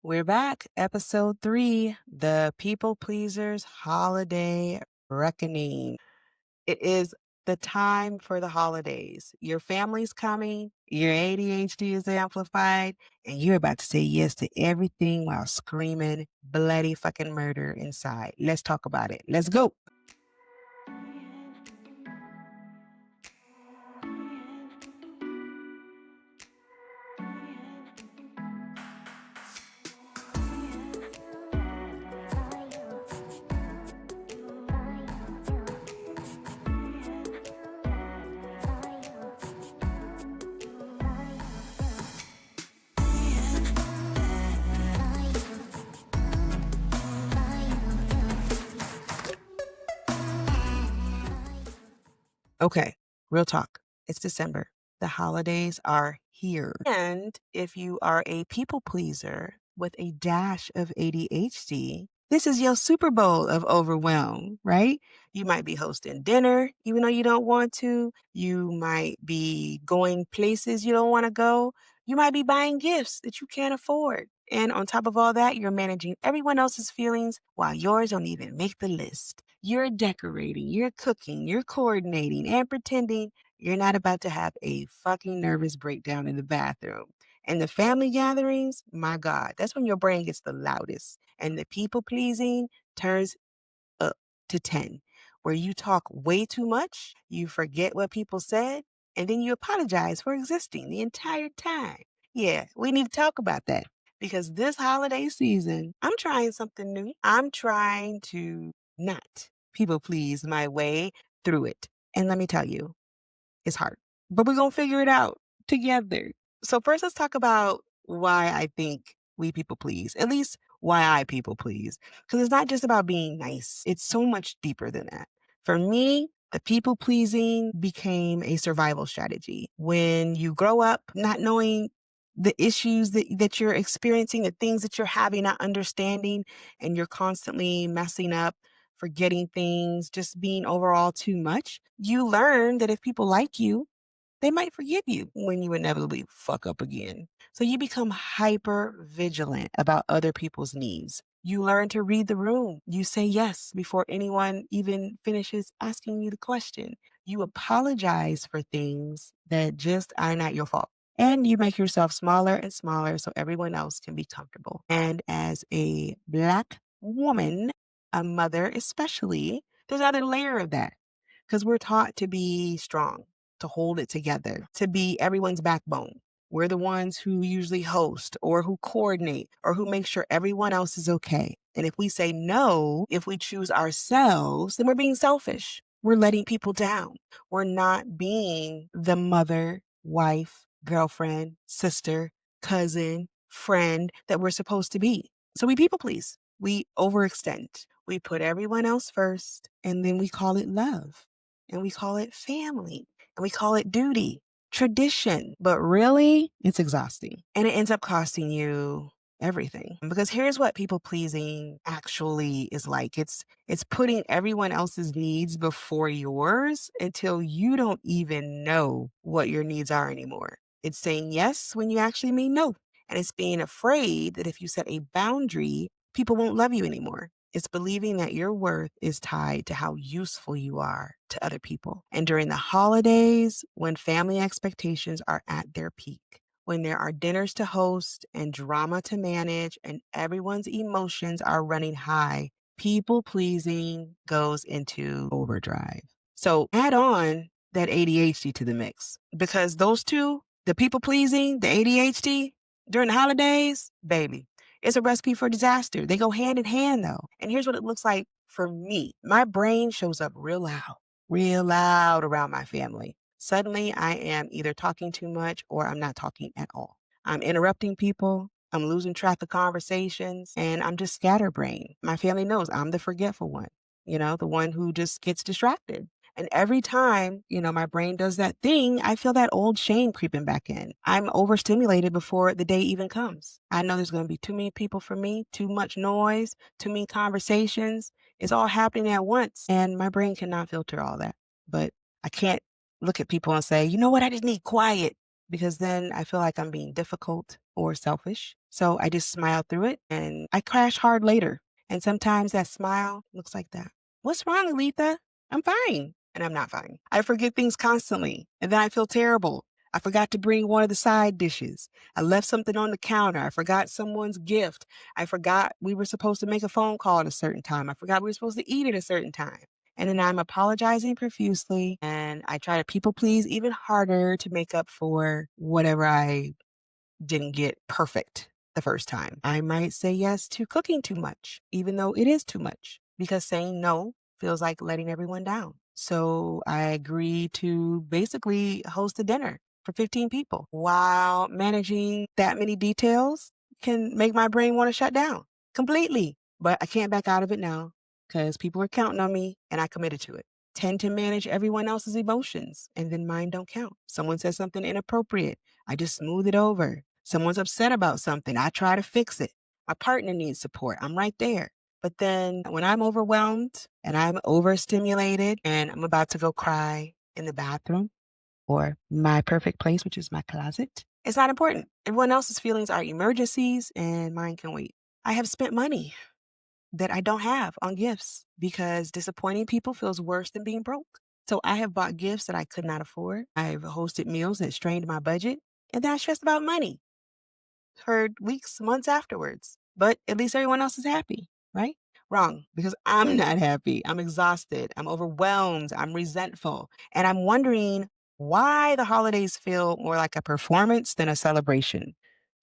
We're back. Episode 3, The People Pleasers Holiday Reckoning. It is the time for the holidays. Your family's coming, your ADHD is amplified, and you're about to say yes to everything while screaming bloody fucking murder inside. Let's talk about it. Let's go. Okay, real talk. It's December. The holidays are here. And if you are a people pleaser with a dash of ADHD, this is your Super Bowl of overwhelm, right? You might be hosting dinner even though you don't want to. You might be going places you don't want to go. You might be buying gifts that you can't afford. And on top of all that, you're managing everyone else's feelings while yours don't even make the list. You're decorating, you're cooking, you're coordinating, and pretending you're not about to have a fucking nervous breakdown in the bathroom. And the family gatherings, my God, that's when your brain gets the loudest. And the people pleasing turns up to 10, where you talk way too much, you forget what people said, and then you apologize for existing the entire time. Yeah, we need to talk about that because this holiday season, I'm trying something new. I'm trying to not people please my way through it. And let me tell you, it's hard, but we're going to figure it out together. So, first, let's talk about why I think we people please, at least why I people please. Because it's not just about being nice, it's so much deeper than that. For me, the people pleasing became a survival strategy. When you grow up not knowing the issues that you're experiencing, the things that you're having, not understanding, and you're constantly messing up, forgetting things, just being overall too much, you learn that if people like you, they might forgive you when you inevitably fuck up again. So you become hyper vigilant about other people's needs. You learn to read the room. You say yes before anyone even finishes asking you the question. You apologize for things that just are not your fault. And you make yourself smaller and smaller so everyone else can be comfortable. And as a Black woman, a mother especially, there's another layer of that because we're taught to be strong, to hold it together, to be everyone's backbone. We're the ones who usually host or who coordinate or who make sure everyone else is okay. And if we say no, if we choose ourselves, then we're being selfish. We're letting people down. We're not being the mother, wife, girlfriend, sister, cousin, friend that we're supposed to be. So we people please. We overextend. We put everyone else first, and then we call it love, and we call it family, and we call it duty, tradition. But really, it's exhausting. And it ends up costing you everything. Because here's what people pleasing actually is like. It's putting everyone else's needs before yours until you don't even know what your needs are anymore. It's saying yes when you actually mean no. And it's being afraid that if you set a boundary, people won't love you anymore. It's believing that your worth is tied to how useful you are to other people. And during the holidays, when family expectations are at their peak, when there are dinners to host and drama to manage and everyone's emotions are running high, people pleasing goes into overdrive. So add on that ADHD to the mix because those two, the people pleasing, the ADHD during the holidays, baby, it's a recipe for disaster. They go hand in hand though. And here's what it looks like for me. My brain shows up real loud around my family. Suddenly I am either talking too much or I'm not talking at all. I'm interrupting people. I'm losing track of conversations and I'm just scatterbrained. My family knows I'm the forgetful one, the one who just gets distracted. And every time, my brain does that thing, I feel that old shame creeping back in. I'm overstimulated before the day even comes. I know there's going to be too many people for me, too much noise, too many conversations. It's all happening at once. And my brain cannot filter all that. But I can't look at people and say, you know what, I just need quiet because then I feel like I'm being difficult or selfish. So I just smile through it and I crash hard later. And sometimes that smile looks like that. What's wrong, Aletha? I'm fine. And I'm not fine. I forget things constantly. And then I feel terrible. I forgot to bring one of the side dishes. I left something on the counter. I forgot someone's gift. I forgot we were supposed to make a phone call at a certain time. I forgot we were supposed to eat at a certain time. And then I'm apologizing profusely. And I try to people please even harder to make up for whatever I didn't get perfect the first time. I might say yes to cooking too much, even though it is too much, because saying no feels like letting everyone down. So I agree to basically host a dinner for 15 people. While managing that many details can make my brain want to shut down completely. But I can't back out of it now because people are counting on me and I committed to it. Tend to manage everyone else's emotions and then mine don't count. Someone says something inappropriate. I just smooth it over. Someone's upset about something. I try to fix it. My partner needs support. I'm right there. But then when I'm overwhelmed and I'm overstimulated and I'm about to go cry in the bathroom or my perfect place, which is my closet, it's not important. Everyone else's feelings are emergencies and mine can wait. I have spent money that I don't have on gifts because disappointing people feels worse than being broke. So I have bought gifts that I could not afford. I've hosted meals that strained my budget, and then I stressed about money for weeks, months afterwards. But at least everyone else is happy, right? Wrong, because I'm not happy. I'm exhausted. I'm overwhelmed. I'm resentful. And I'm wondering why the holidays feel more like a performance than a celebration.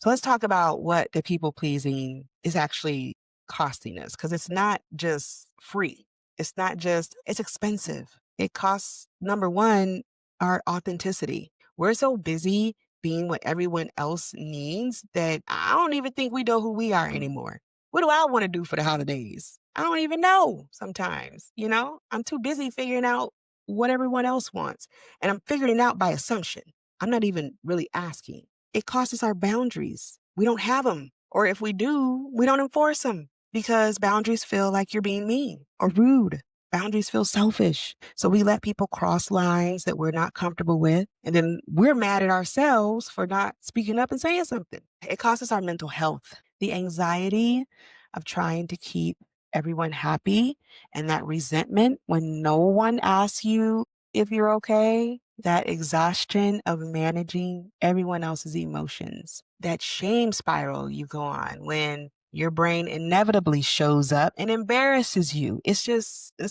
So let's talk about what the people pleasing is actually costing us, because it's not just free. It's not just, it's expensive. It costs, number one, our authenticity. We're so busy being what everyone else needs that I don't even think we know who we are anymore. What do I want to do for the holidays? I don't even know sometimes, I'm too busy figuring out what everyone else wants. And I'm figuring it out by assumption. I'm not even really asking. It costs us our boundaries. We don't have them. Or if we do, we don't enforce them because boundaries feel like you're being mean or rude. Boundaries feel selfish. So we let people cross lines that we're not comfortable with. And then we're mad at ourselves for not speaking up and saying something. It costs us our mental health. The anxiety of trying to keep everyone happy and that resentment when no one asks you if you're okay, that exhaustion of managing everyone else's emotions, that shame spiral you go on when your brain inevitably shows up and embarrasses you. It's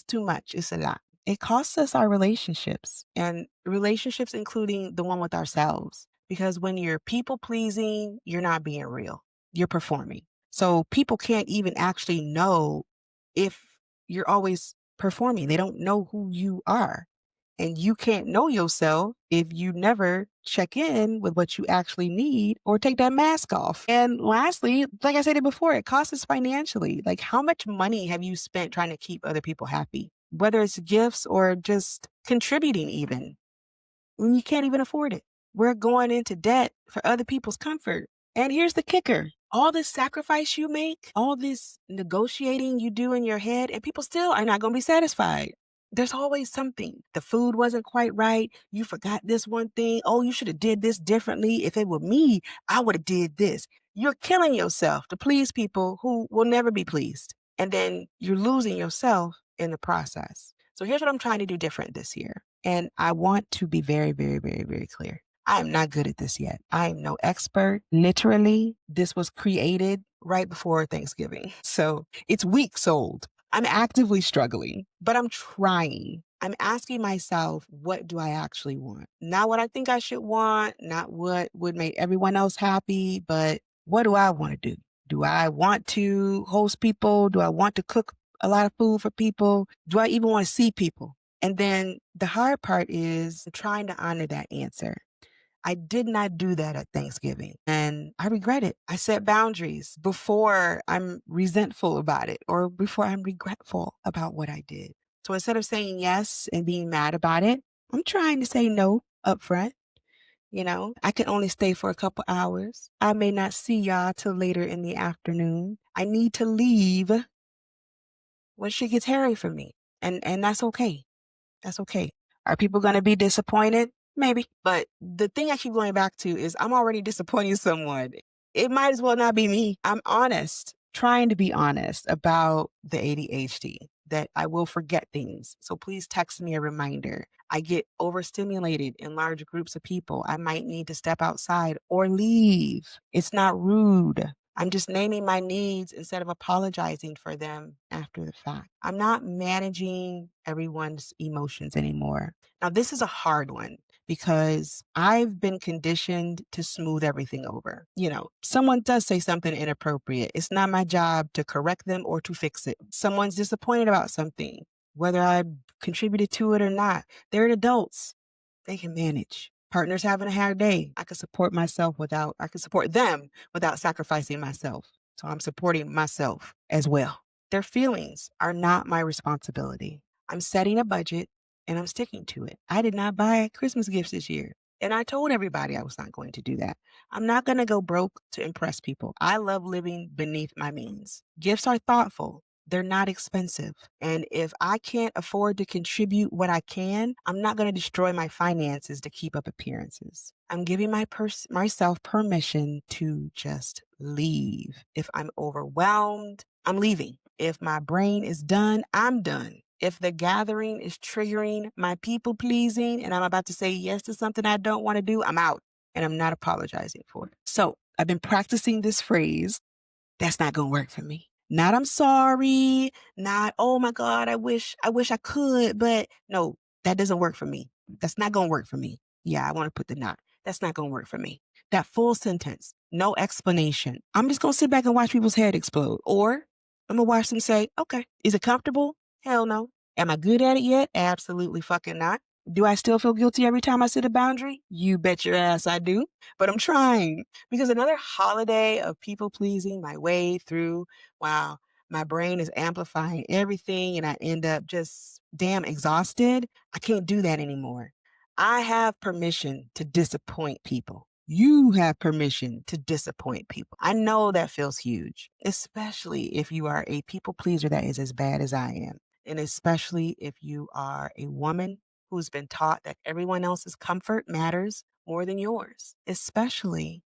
too much. It's a lot. It costs us our relationships and relationships, including the one with ourselves. Because when you're people pleasing, you're not being real. You're performing. So people can't even actually know if you're always performing. They don't know who you are. And you can't know yourself if you never check in with what you actually need or take that mask off. And lastly, like I said it before, it costs us financially. Like, how much money have you spent trying to keep other people happy? Whether it's gifts or just contributing even. When you can't even afford it. We're going into debt for other people's comfort. And here's the kicker. All this sacrifice you make, all this negotiating you do in your head, and people still are not going to be satisfied. There's always something. The food wasn't quite right. You forgot this one thing. Oh, you should have did this differently. If it were me, I would have did this. You're killing yourself to please people who will never be pleased. And then you're losing yourself in the process. So here's what I'm trying to do different this year. And I want to be very, very, very, very clear. I am not good at this yet. I am no expert. Literally, this was created right before Thanksgiving. So it's weeks old. I'm actively struggling, but I'm trying. I'm asking myself, what do I actually want? Not what I think I should want, not what would make everyone else happy, but what do I want to do? Do I want to host people? Do I want to cook a lot of food for people? Do I even want to see people? And then the hard part is trying to honor that answer. I did not do that at Thanksgiving and I regret it. I set boundaries before I'm resentful about it or before I'm regretful about what I did. So instead of saying yes and being mad about it, I'm trying to say no up front. I can only stay for a couple hours. I may not see y'all till later in the afternoon. I need to leave when shit gets hairy for me. And that's okay. That's okay. Are people going to be disappointed? Maybe. But the thing I keep going back to is I'm already disappointing someone. it might as well not be me. I'm honest, trying to be honest about the ADHD, that I will forget things. So please text me a reminder. I get overstimulated in large groups of people. I might need to step outside or leave. It's not rude. I'm just naming my needs instead of apologizing for them after the fact. I'm not managing everyone's emotions anymore. Now, this is a hard one because I've been conditioned to smooth everything over. Someone does say something inappropriate. It's not my job to correct them or to fix it. Someone's disappointed about something, whether I contributed to it or not. They're adults. They can manage. Partners having a hard day. I can support them without sacrificing myself. So I'm supporting myself as well. Their feelings are not my responsibility. I'm setting a budget and I'm sticking to it. I did not buy Christmas gifts this year. And I told everybody I was not going to do that. I'm not going to go broke to impress people. I love living beneath my means. Gifts are thoughtful. They're not expensive. And if I can't afford to contribute what I can, I'm not going to destroy my finances to keep up appearances. I'm giving myself permission to just leave. If I'm overwhelmed, I'm leaving. If my brain is done, I'm done. If the gathering is triggering my people pleasing and I'm about to say yes to something I don't want to do, I'm out and I'm not apologizing for it. So I've been practicing this phrase. That's not going to work for me. Not I'm sorry, not oh my God, I wish I could, but no, that doesn't work for me. That's not going to work for me. Yeah, I want to put the not. That's not going to work for me. That full sentence, no explanation. I'm just going to sit back and watch people's head explode. Or I'm going to watch them say, okay, is it comfortable? Hell no. Am I good at it yet? Absolutely fucking not. Do I still feel guilty every time I set a boundary? You bet your ass I do. But I'm trying. Because another holiday of people pleasing my way through, wow, my brain is amplifying everything and I end up just damn exhausted. I can't do that anymore. I have permission to disappoint people. You have permission to disappoint people. I know that feels huge, especially if you are a people pleaser that is as bad as I am. And especially if you are a woman who's been taught that everyone else's comfort matters more than yours, especially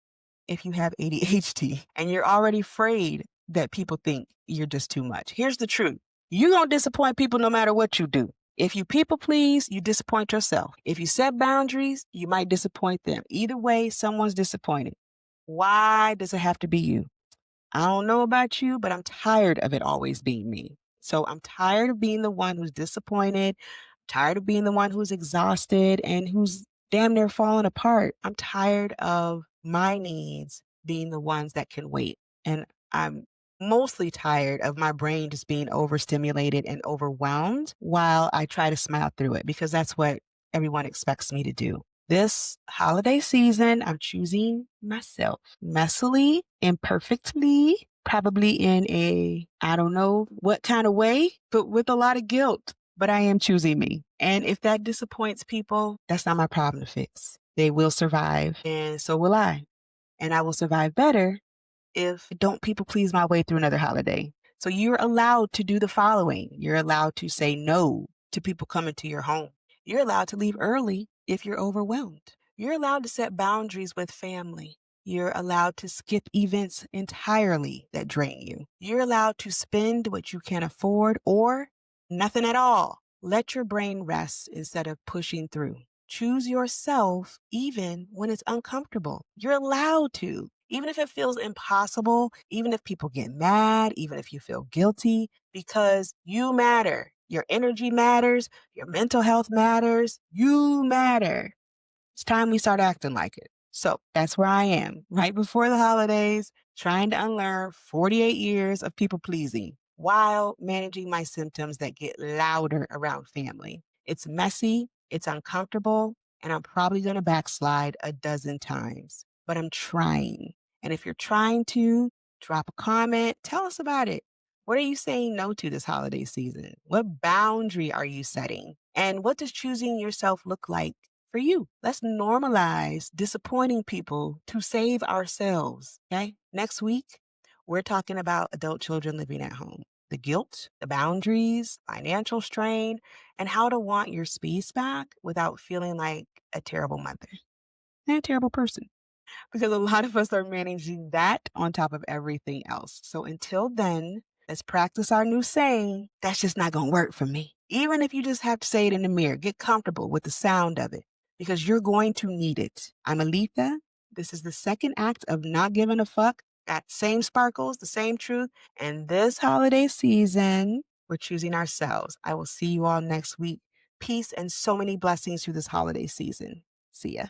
if you have ADHD and you're already afraid that people think you're just too much. Here's the truth. You're going to disappoint people no matter what you do. If you people please, you disappoint yourself. If you set boundaries, you might disappoint them. Either way, someone's disappointed. Why does it have to be you? I don't know about you, but I'm tired of it always being me. So I'm tired of being the one who's disappointed, tired of being the one who's exhausted and who's damn near falling apart. I'm tired of my needs being the ones that can wait. And I'm mostly tired of my brain just being overstimulated and overwhelmed while I try to smile through it because that's what everyone expects me to do. This holiday season, I'm choosing myself messily, imperfectly, probably in a, I don't know what kind of way, but with a lot of guilt. But I am choosing me. And if that disappoints people, that's not my problem to fix. They will survive, and so will I. And I will survive better if I don't people please my way through another holiday. So you're allowed to do the following. You're allowed to say no to people coming to your home. You're allowed to leave early if you're overwhelmed. You're allowed to set boundaries with family. You're allowed to skip events entirely that drain you. You're allowed to spend what you can afford or nothing at all. Let your brain rest instead of pushing through. Choose yourself even when it's uncomfortable. You're allowed to. Even if it feels impossible, even if people get mad, even if you feel guilty, because you matter. Your energy matters. Your mental health matters. You matter. It's time we start acting like it. So that's where I am, right before the holidays, trying to unlearn 48 years of people pleasing while managing my symptoms that get louder around family. It's messy, it's uncomfortable, and I'm probably going to backslide a dozen times, but I'm trying. And if you're trying to, drop a comment, tell us about it. What are you saying no to this holiday season? What boundary are you setting? And what does choosing yourself look like for you? Let's normalize disappointing people to save ourselves. Okay. Next week, we're talking about adult children living at home, the guilt, the boundaries, financial strain, and how to want your space back without feeling like a terrible mother and a terrible person. because a lot of us are managing that on top of everything else. So until then, let's practice our new saying, that's just not going to work for me. Even if you just have to say it in the mirror, get comfortable with the sound of it because you're going to need it. I'm Aletha. This is the second act of Not Giving a Fuck. Got same sparkles, the same truth. And this holiday season, we're choosing ourselves. I will see you all next week. Peace and so many blessings through this holiday season. See ya.